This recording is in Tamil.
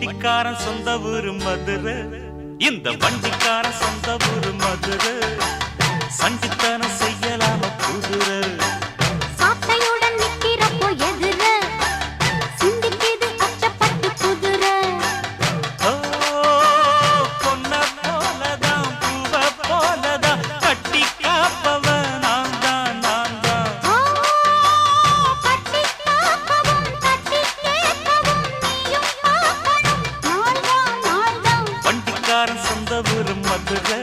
வண்டிக்காரன் சொந்த ஊரு மதுரை, இந்த வண்டிக்காரன் சொந்த ஊரு மதுரை. சண்டித்தனம் செய்யலாம குதிரை, சாட்டையுடன் நிக்கிறப்போ எதிர சிந்திக்குது அச்சப்பட்டு குதிரை. ஓ பொன்ன போலதான் பூவ போலதான் கட்டி காப்பவன் நான் தான் நான் தான். ஓ கட்டி காக்கவும் கட்டி கேட்கவும் நீயும் பார்க்கணும் நாள்தான் நாள்தான். வண்டிக்காரன் சொந்த ஊரு மதுரை,